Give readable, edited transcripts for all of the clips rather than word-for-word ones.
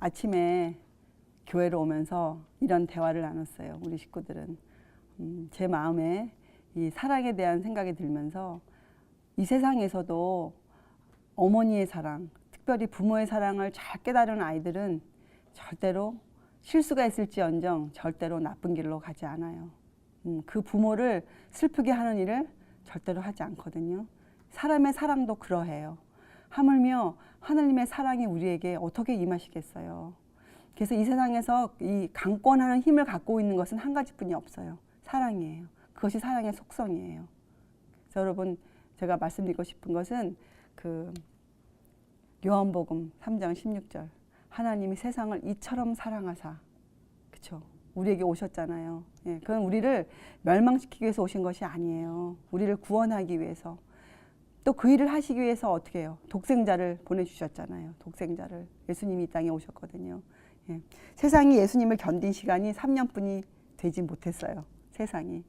아침에 교회로 오면서 이런 대화를 나눴어요. 우리 식구들은. 제 마음에 이 사랑에 대한 생각이 들면서 이 세상에서도 어머니의 사랑, 특별히 부모의 사랑을 잘 깨달은 아이들은 절대로 실수가 있을지언정 절대로 나쁜 길로 가지 않아요. 그 부모를 슬프게 하는 일을 절대로 하지 않거든요. 사람의 사랑도 그러해요. 하물며 하나님의 사랑이 우리에게 어떻게 임하시겠어요. 그래서 이 세상에서 이 강권하는 힘을 갖고 있는 것은 한 가지뿐이 없어요. 사랑이에요. 그것이 사랑의 속성이에요. 그래서 여러분, 제가 말씀드리고 싶은 것은 그 요한복음 3장 16절, 하나님이 세상을 이처럼 사랑하사, 그렇죠? 우리에게 오셨잖아요. 예, 그건 우리를 멸망시키기 위해서 오신 것이 아니에요. 우리를 구원하기 위해서. 또 그 일을 하시기 위해서 어떻게 해요? 독생자를 보내주셨잖아요. 독생자를. 예수님이 이 땅에 오셨거든요. 예. 세상이 예수님을 견딘 시간이 3년뿐이 되지 못했어요. 세상이.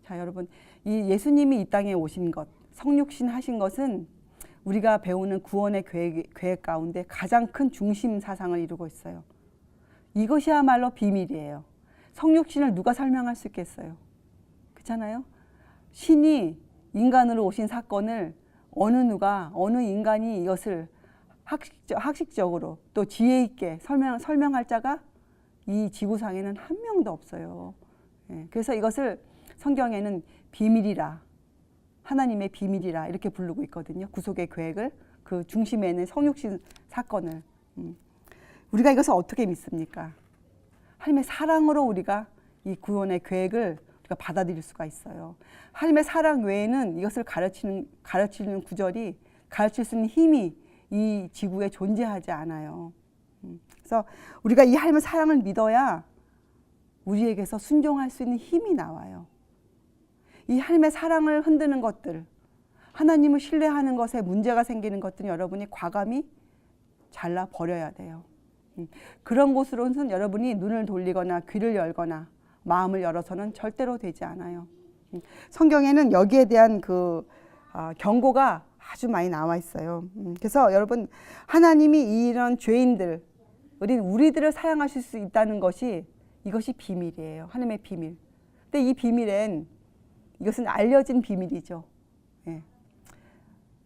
자, 여러분, 이 예수님이 이 땅에 오신 것, 성육신 하신 것은 우리가 배우는 구원의 계획 가운데 가장 큰 중심 사상을 이루고 있어요. 이것이야말로 비밀이에요. 성육신을 누가 설명할 수 있겠어요? 그렇잖아요? 신이 인간으로 오신 사건을 어느 인간이 이것을 학식적으로 또 지혜 있게 설명할 자가 이 지구상에는 한 명도 없어요. 예, 그래서 이것을 성경에는 비밀이라, 하나님의 비밀이라 이렇게 부르고 있거든요. 구속의 계획을, 그 중심에 있는 성육신 사건을. 우리가 이것을 어떻게 믿습니까? 하나님의 사랑으로 우리가 이 구원의 계획을 우리가 받아들일 수가 있어요. 하나님의 사랑 외에는 이것을 가르치는 구절이, 가르칠 수 있는 힘이 이 지구에 존재하지 않아요. 그래서 우리가 이 하나님의 사랑을 믿어야 우리에게서 순종할 수 있는 힘이 나와요. 이 하나님의 사랑을 흔드는 것들, 하나님을 신뢰하는 것에 문제가 생기는 것들은 여러분이 과감히 잘라 버려야 돼요. 그런 곳으로는 여러분이 눈을 돌리거나 귀를 열거나 마음을 열어서는 절대로 되지 않아요. 성경에는 여기에 대한 경고가 아주 많이 나와 있어요. 그래서 여러분, 하나님이 이런 죄인들, 우리들을 사랑하실 수 있다는 것이, 이것이 비밀이에요. 하나님의 비밀. 근데 이 비밀엔, 이것은 알려진 비밀이죠. 예.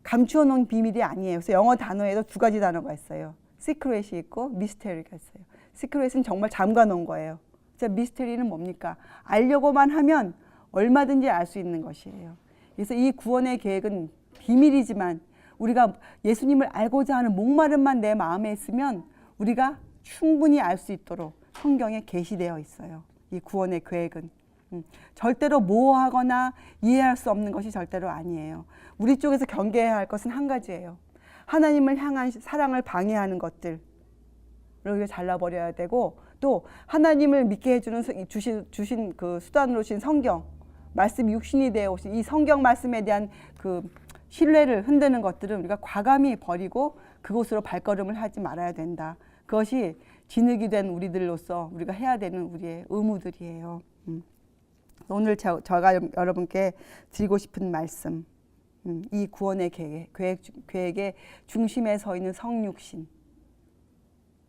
감추어 놓은 비밀이 아니에요. 그래서 영어 단어에도 두 가지 단어가 있어요. 시크릿이 있고 미스테리가 있어요. 시크릿은 정말 잠가 놓은 거예요. 미스테리는 뭡니까? 알려고만 하면 얼마든지 알 수 있는 것이에요. 그래서 이 구원의 계획은 비밀이지만 우리가 예수님을 알고자 하는 목마름만 내 마음에 있으면 우리가 충분히 알 수 있도록 성경에 계시되어 있어요. 이 구원의 계획은. 절대로 모호하거나 이해할 수 없는 것이 절대로 아니에요. 우리 쪽에서 경계해야 할 것은 한 가지예요. 하나님을 향한 사랑을 방해하는 것들을 잘라버려야 되고, 또 하나님을 믿게 해주는 주신 그 수단으로 주신 성경 말씀이 육신이 되어 오신 이 성경 말씀에 대한 그 신뢰를 흔드는 것들은 우리가 과감히 버리고 그곳으로 발걸음을 하지 말아야 된다. 그것이 진흙이 된 우리들로서 우리가 해야 되는 우리의 의무들이에요. 오늘 제가 여러분께 드리고 싶은 말씀, 이 구원의 계획의 중심에 서 있는 성육신,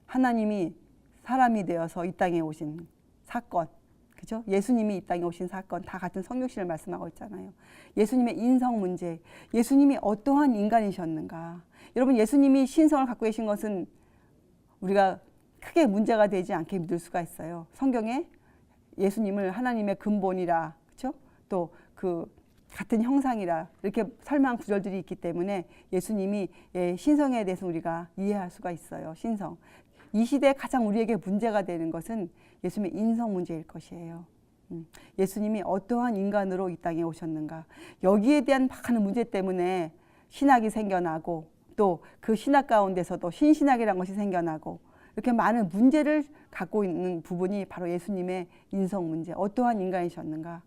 하나님이 사람이 되어서 이 땅에 오신 사건, 그죠? 예수님이 이 땅에 오신 사건, 다 같은 성육신을 말씀하고 있잖아요. 예수님의 인성 문제, 예수님이 어떠한 인간이셨는가. 여러분, 예수님이 신성을 갖고 계신 것은 우리가 크게 문제가 되지 않게 믿을 수가 있어요. 성경에 예수님을 하나님의 근본이라, 그렇죠? 또 그 같은 형상이라 이렇게 설명한 구절들이 있기 때문에 예수님이 신성에 대해서 우리가 이해할 수가 있어요. 신성. 이 시대에 가장 우리에게 문제가 되는 것은 예수님의 인성 문제일 것이에요. 예수님이 어떠한 인간으로 이 땅에 오셨는가. 여기에 대한 많은 문제 때문에 신학이 생겨나고, 또 그 신학 가운데서도 신신학이라는 것이 생겨나고, 이렇게 많은 문제를 갖고 있는 부분이 바로 예수님의 인성 문제, 어떠한 인간이셨는가.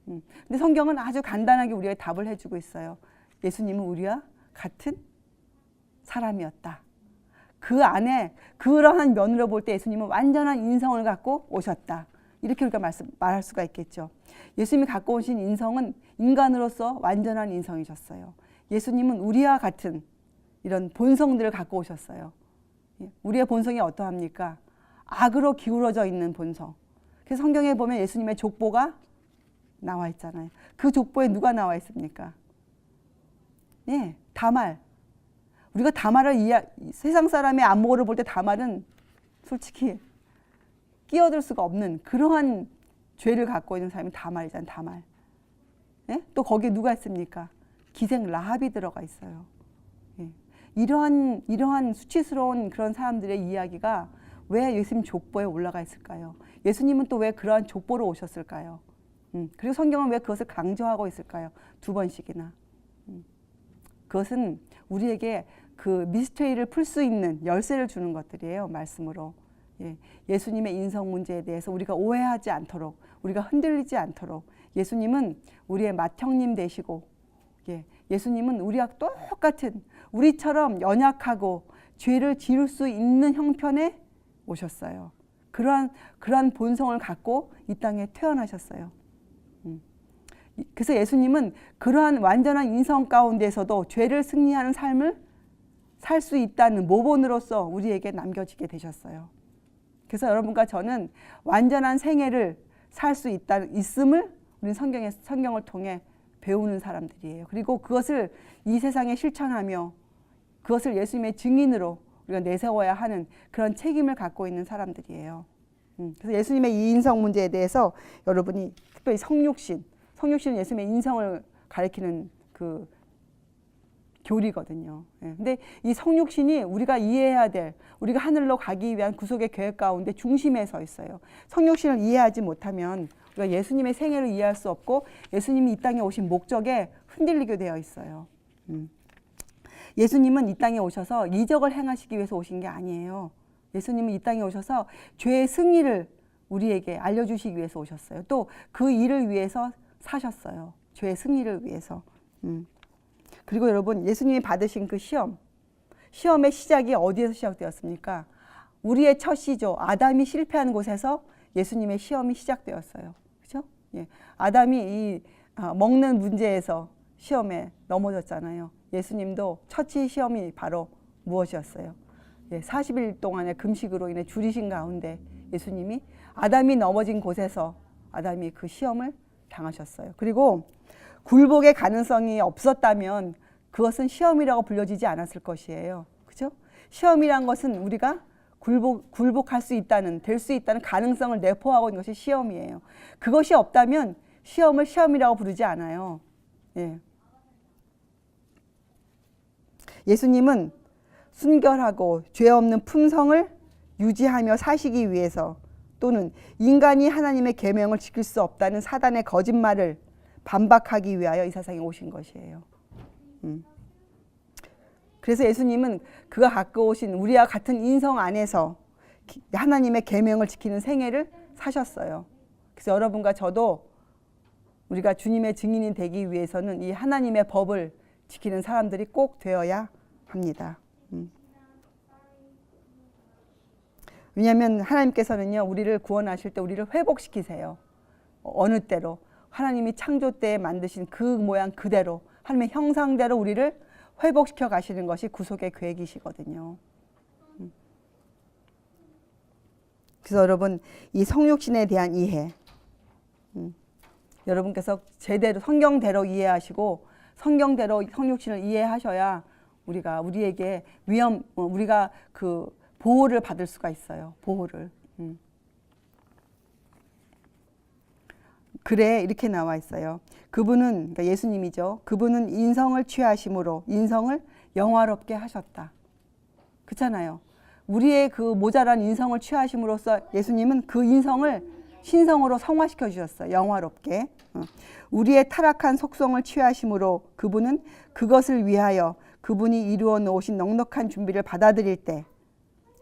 근데 성경은 아주 간단하게 우리에게 답을 해주고 있어요. 예수님은 우리와 같은 사람이었다. 그 안에 그러한 면으로 볼 때 예수님은 완전한 인성을 갖고 오셨다. 이렇게 우리가 말할 수가 있겠죠. 예수님이 갖고 오신 인성은 인간으로서 완전한 인성이셨어요. 예수님은 우리와 같은 이런 본성들을 갖고 오셨어요. 우리의 본성이 어떠합니까? 악으로 기울어져 있는 본성. 그래서 성경에 보면 예수님의 족보가 나와 있잖아요. 그 족보에 누가 나와 있습니까? 예, 다말. 우리가 다말을 세상 사람의 안목으로 볼 때 다말은 솔직히 끼어들 수가 없는 그러한 죄를 갖고 있는 사람이 다말이잖아요. 다말. 예? 또 거기에 누가 있습니까? 기생 라합이 들어가 있어요. 예. 이러한 수치스러운 그런 사람들의 이야기가 왜 예수님 족보에 올라가 있을까요? 예수님은 또 왜 그러한 족보로 오셨을까요? 그리고 성경은 왜 그것을 강조하고 있을까요? 2번씩이나. 그것은 우리에게 그 미스테리를 풀 수 있는 열쇠를 주는 것들이에요. 말씀으로. 예. 예수님의 인성 문제에 대해서 우리가 오해하지 않도록, 우리가 흔들리지 않도록 예수님은 우리의 맏형님 되시고, 예. 예수님은 우리와 똑같은 우리처럼 연약하고 죄를 지을 수 있는 형편에 오셨어요. 그러한 본성을 갖고 이 땅에 태어나셨어요. 그래서 예수님은 그러한 완전한 인성 가운데서도 죄를 승리하는 삶을 살 수 있다는 모본으로서 우리에게 남겨지게 되셨어요. 그래서 여러분과 저는 완전한 생애를 살 수 있음을 우리는 성경을 통해 배우는 사람들이에요. 그리고 그것을 이 세상에 실천하며 그것을 예수님의 증인으로 우리가 내세워야 하는 그런 책임을 갖고 있는 사람들이에요. 그래서 예수님의 이 인성 문제에 대해서 여러분이 특별히 성육신은 예수님의 인성을 가리키는 그 교리거든요. 근데 이 성육신이 우리가 이해해야 될, 우리가 하늘로 가기 위한 구속의 계획 가운데 중심에 서 있어요. 성육신을 이해하지 못하면 우리가 예수님의 생애를 이해할 수 없고 예수님이 이 땅에 오신 목적에 흔들리게 되어 있어요. 예수님은 이 땅에 오셔서 이적을 행하시기 위해서 오신 게 아니에요. 예수님은 이 땅에 오셔서 죄의 승리를 우리에게 알려주시기 위해서 오셨어요. 또 그 일을 위해서 사셨어요. 죄의 승리를 위해서. 그리고 여러분, 예수님이 받으신 그 시험의 시작이 어디에서 시작되었습니까? 우리의 첫 시조, 아담이 실패한 곳에서 예수님의 시험이 시작되었어요. 그렇죠? 예. 아담이 이 먹는 문제에서 시험에 넘어졌잖아요. 예수님도 첫 시험이 바로 무엇이었어요? 예, 40일 동안의 금식으로 인해 줄이신 가운데 예수님이 아담이 넘어진 곳에서 아담이 그 시험을 당하셨어요. 그리고 굴복의 가능성이 없었다면 그것은 시험이라고 불려지지 않았을 것이에요. 그죠? 시험이란 것은 우리가 굴복할 수 있다는, 될 수 있다는 가능성을 내포하고 있는 것이 시험이에요. 그것이 없다면 시험을 시험이라고 부르지 않아요. 예. 예수님은 순결하고 죄 없는 품성을 유지하며 사시기 위해서 또는 인간이 하나님의 계명을 지킬 수 없다는 사단의 거짓말을 반박하기 위하여 이 세상에 오신 것이에요. 그래서 예수님은 그가 갖고 오신 우리와 같은 인성 안에서 하나님의 계명을 지키는 생애를 사셨어요. 그래서 여러분과 저도 우리가 주님의 증인이 되기 위해서는 이 하나님의 법을 지키는 사람들이 꼭 되어야 합니다. 왜냐하면 하나님께서는요, 우리를 구원하실 때 우리를 회복시키세요. 어느 때로 하나님이 창조 때에 만드신 그 모양 그대로 하나님의 형상대로 우리를 회복시켜 가시는 것이 구속의 계획이시거든요. 그래서 여러분, 이 성육신에 대한 이해, 여러분께서 제대로 성경대로 이해하시고 성경대로 성육신을 이해하셔야 우리에게 우리가 그 보호를 받을 수가 있어요. 보호를. 글에 이렇게 나와 있어요. 그분은, 그러니까 예수님이죠. 그분은 인성을 취하심으로 인성을 영화롭게 하셨다. 그렇잖아요. 우리의 그 모자란 인성을 취하심으로써 예수님은 그 인성을 신성으로 성화시켜 주셨어요. 영화롭게. 우리의 타락한 속성을 취하심으로 그분은 그것을 위하여 그분이 이루어 놓으신 넉넉한 준비를 받아들일 때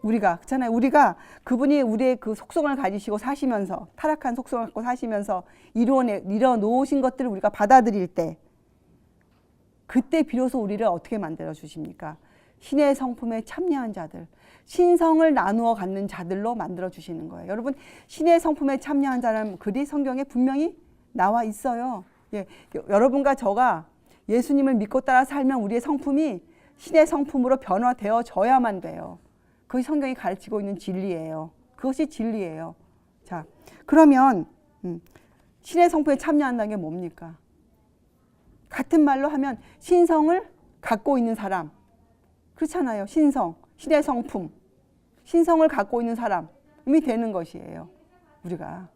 그렇잖아요. 우리가 그분이 우리의 그 속성을 가지시고 사시면서 타락한 속성을 갖고 사시면서 이루어 놓으신 것들을 우리가 받아들일 때 그때 비로소 우리를 어떻게 만들어 주십니까? 신의 성품에 참여한 자들, 신성을 나누어 갖는 자들로 만들어 주시는 거예요. 여러분, 신의 성품에 참여한 자라는 글이 성경에 분명히 나와 있어요. 예, 여러분과 저가 예수님을 믿고 따라 살면 우리의 성품이 신의 성품으로 변화되어져야만 돼요. 그것이 성경이 가르치고 있는 진리예요. 그것이 진리예요. 자, 그러면 신의 성품에 참여한다는 게 뭡니까? 같은 말로 하면 신성을 갖고 있는 사람. 그렇잖아요. 신성, 신의 성품. 신성을 갖고 있는 사람이 되는 것이에요. 우리가.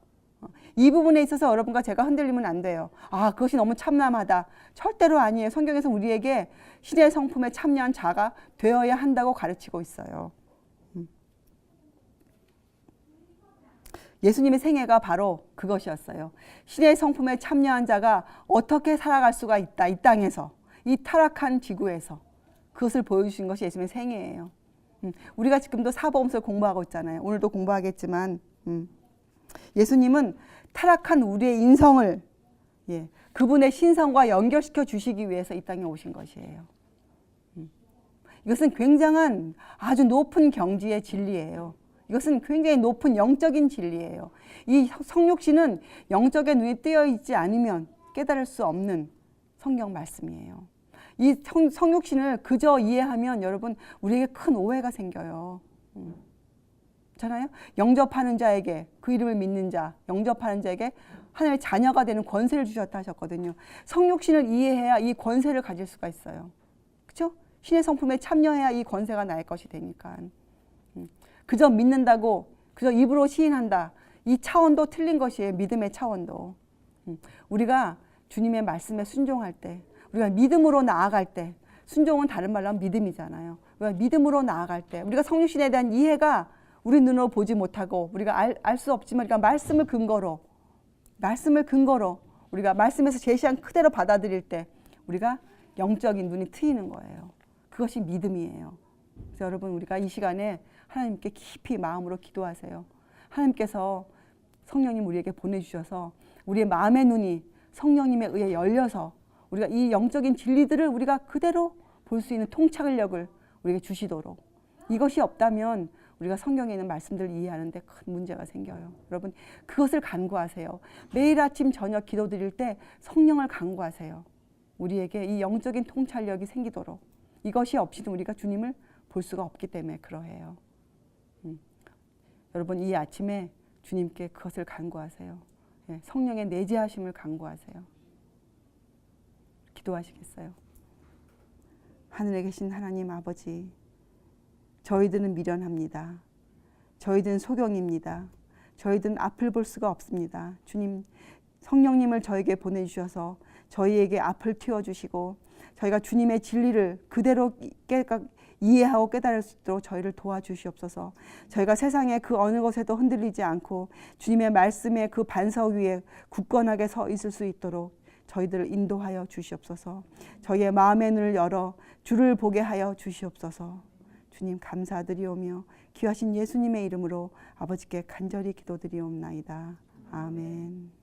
이 부분에 있어서 여러분과 제가 흔들리면 안 돼요. 아, 그것이 너무 참남하다. 절대로 아니에요. 성경에서 우리에게 신의 성품에 참여한 자가 되어야 한다고 가르치고 있어요. 예수님의 생애가 바로 그것이었어요. 신의 성품에 참여한 자가 어떻게 살아갈 수가 있다. 이 땅에서, 이 타락한 지구에서 그것을 보여주신 것이 예수님의 생애예요. 우리가 지금도 사복음서를 공부하고 있잖아요. 오늘도 공부하겠지만 예수님은 타락한 우리의 인성을 그분의 신성과 연결시켜 주시기 위해서 이 땅에 오신 것이에요. 이것은 굉장한 아주 높은 경지의 진리예요. 이것은 굉장히 높은 영적인 진리예요. 이 성육신은 영적의 눈이 뜨여 있지 않으면 깨달을 수 없는 성경 말씀이에요. 이 성육신을 그저 이해하면 여러분 우리에게 큰 오해가 생겨요. 잖아요. 영접하는 자에게, 그 이름을 믿는 자, 영접하는 자에게 하나님의 자녀가 되는 권세를 주셨다 하셨거든요. 성육신을 이해해야 이 권세를 가질 수가 있어요. 그렇죠? 신의 성품에 참여해야 이 권세가 나의 것이 되니까. 그저 믿는다고, 그저 입으로 시인한다. 이 차원도 틀린 것이에요. 믿음의 차원도. 우리가 주님의 말씀에 순종할 때, 우리가 믿음으로 나아갈 때, 순종은 다른 말로 하면 믿음이잖아요. 우리가 믿음으로 나아갈 때, 우리가 성육신에 대한 이해가 우리 눈으로 보지 못하고 우리가 알 수 없지만 우리가 말씀을 근거로 우리가 말씀에서 제시한 그대로 받아들일 때 우리가 영적인 눈이 트이는 거예요. 그것이 믿음이에요. 그래서 여러분 우리가 이 시간에 하나님께 깊이 마음으로 기도하세요. 하나님께서 성령님 우리에게 보내주셔서 우리의 마음의 눈이 성령님에 의해 열려서 우리가 이 영적인 진리들을 우리가 그대로 볼 수 있는 통찰력을 우리에게 주시도록. 이것이 없다면 우리가 성경에 있는 말씀들을 이해하는데 큰 문제가 생겨요. 여러분 그것을 간구하세요. 매일 아침 저녁 기도 드릴 때 성령을 간구하세요. 우리에게 이 영적인 통찰력이 생기도록. 이것이 없이는 우리가 주님을 볼 수가 없기 때문에 그러해요. 여러분 이 아침에 주님께 그것을 간구하세요. 성령의 내재하심을 간구하세요. 기도하시겠어요? 하늘에 계신 하나님 아버지, 저희들은 미련합니다. 저희들은 소경입니다. 저희들은 앞을 볼 수가 없습니다. 주님, 성령님을 저에게 보내주셔서 저희에게 앞을 틔워주시고 저희가 주님의 진리를 그대로 이해하고 깨달을 수 있도록 저희를 도와주시옵소서. 저희가 세상의 그 어느 것에도 흔들리지 않고 주님의 말씀의 그 반석 위에 굳건하게 서 있을 수 있도록 저희들을 인도하여 주시옵소서. 저희의 마음의 눈을 열어 주를 보게 하여 주시옵소서. 주님 감사드리오며 귀하신 예수님의 이름으로 아버지께 간절히 기도드리옵나이다. 아멘.